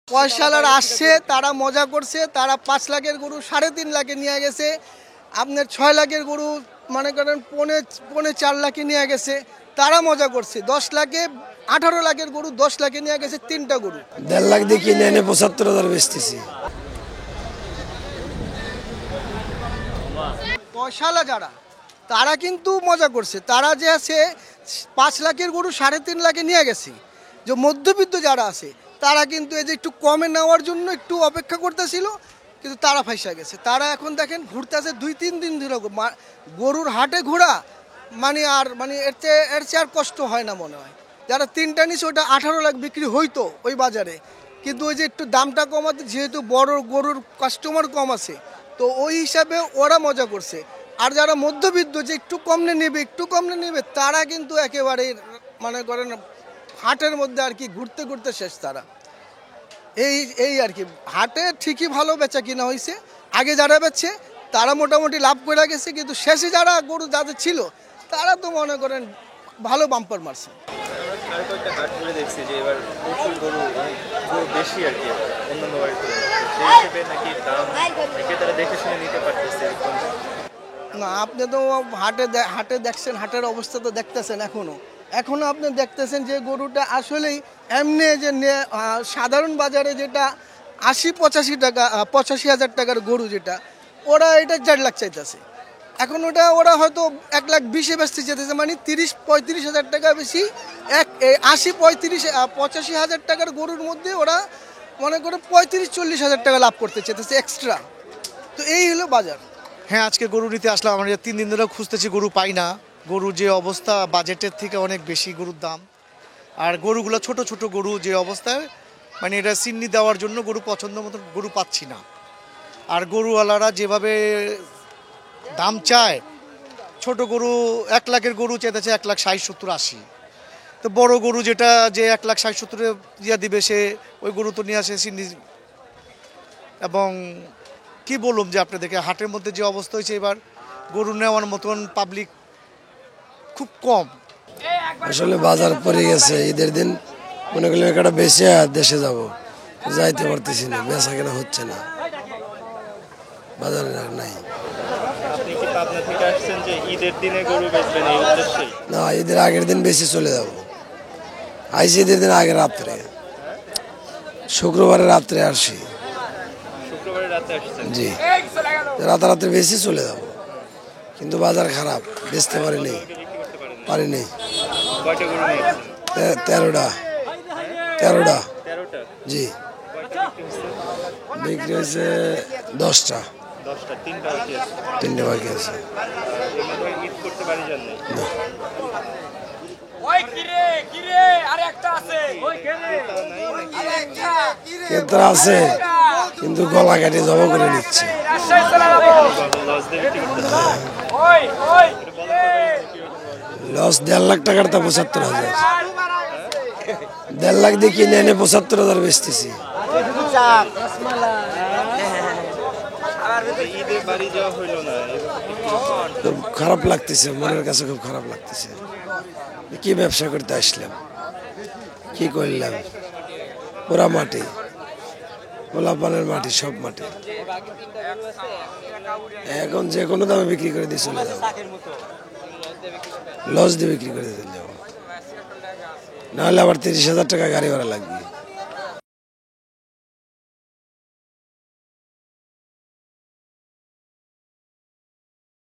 পয়সালারা আসছে, তারা মজা করছে, তারা 5 লাখের গরু 3.5 লাখে নিয়ে গেছে, আপনার 6 লাখের গরু মনে করেন পৌনে 4 লাখে নিয়ে গেছে, তারা মজা করছে। 10 লাখে 18 লাখের গরু 10 লাখে নিয়ে গেছে 3টা গরু। 1.5 লাখ দিয়ে কিনে এনে 75,000 বেচতেছি। পয়সালা যারা, তারা কিন্তু মজা করছে। তারা যে আছে 5 লাখের গরু 3.5 লাখে নিয়ে গেছে। যে মধ্যবিত্ত যারা আছে তারা কিন্তু এই যে একটু কমে নেওয়ার জন্য একটু অপেক্ষা করতেছিল, কিন্তু তারা ফাইসা গেছে। তারা এখন দেখেন ঘুরতেছে 2-3 দিন ধরে গরুর হাটে ঘোরা, এর চেয়ে আর কষ্ট হয় না মনে হয়। যারা 3টা নিছে ওটা 18 লাখ বিক্রি হইতো ওই বাজারে, কিন্তু ওই যে একটু দামটা কমাতে, যেহেতু বড় গরুর কাস্টমার কম আছে, তো ওই হিসাবে ওরা মজা করছে। আর যারা মধ্যবিত্ত যে একটু কমনে নেবে তারা কিন্তু একেবারে মনে করেন হাটের মধ্যে আর কি ঘুরতে ঘুরতে শেষ। তারা এই আর কি হাটে ঠিকই ভালো বেচা কিনা হয়েছে। আগে যারা বেচছে তারা মোটামুটি লাভ করে গেছে, কিন্তু শেষে যারা গরু যাদের ছিল তারা তো মনে করেন ভালো বাম্পার মারছে। না, আপনি তো হাটে দেখছেন, হাটের অবস্থা তো দেখতেছেন। এখনো আপনি দেখতেছেন যে গরুটা আসলেই এমনি যে সাধারণ বাজারে যেটা 80-85 টাকা 85,000 টাকার গরু, যেটা ওরা এটা 4 লাখ চাইতেছে। এখন ওরা হয়তো 1,20,000 বেচতে চাইতেছে, মানে 30-35 হাজার টাকা বেশি। 85,000 টাকার গরুর মধ্যে ওরা মনে করে 35-40 হাজার টাকা লাভ করতে চাইতেছে এক্সট্রা। তো এই হলো বাজার। হ্যাঁ, আজকে গরু নিতে আসলাম। আমরা 3 দিন ধরে খুঁজতেছি, গরু পাই না। গরুর যে অবস্থা, বাজেটের থেকে অনেক বেশি গরুর দাম। আর গরুগুলো ছোট ছোট গরু, যে অবস্থায় মানে এটা সিন্নি দেওয়ার জন্য গরু পছন্দ মতো গরু পাচ্ছি না। আর গরুওয়ালারা যেভাবে দাম চায়, ছোট গরু 1 লাখের গরু চাইতেছে 1,60,70,80। তো বড় গরু যেটা যে 1,60,70,000 দিয়া দিবে, সে ওই গরু তো নিয়ে আসে সিন্নি। এবং কি বললাম যে আপনাদেরকে, হাটের মধ্যে যে অবস্থা হয়েছে এবার, গরু নেওয়ার মতন পাবলিক খুব কম। আসলে বাজার পড়ে গেছে, ঈদের দিন মনে করলে একটা বেশি দেশে যাব, যাইতে পারতেছি না, বেচা কেনা হচ্ছে না, বাজারে নাই। না, ঈদের আগের দিন বেশি চলে যাব। আইসি ঈদের দিন আগের রাত্রে, শুক্রবারের রাত্রে আসি। জি, রাতারাত্রি বেশি চলে যাব, কিন্তু বাজার খারাপ, বেচতে পারিনি। 13টা। জি, বিক্রি হয়েছে 10টা। 3টে বাকি আছে। ক্রেতা আছে, কিন্তু গলা কাটে জমা করে নিচ্ছে। লস 1.5 লাখ টাকার, তা 75,000। 1.5 লাখ দিয়ে কিনে এনে 75,000 বেচতেছি। খুব খারাপ লাগতেছে, মনের কাছে খুব খারাপ লাগতেছে। কি ব্যবসা করতে আসলাম, কি করলাম? পুরা মাটি, পোলাপানের মাটি, সব মাটি। এখন যে কোনো দামে বিক্রি করে দিয়ে চলে যাবো, লস দিয়ে বিক্রি করে দিতে যাবো, নাহলে আবার 30,000 টাকা গাড়ি ভাড়া লাগবে।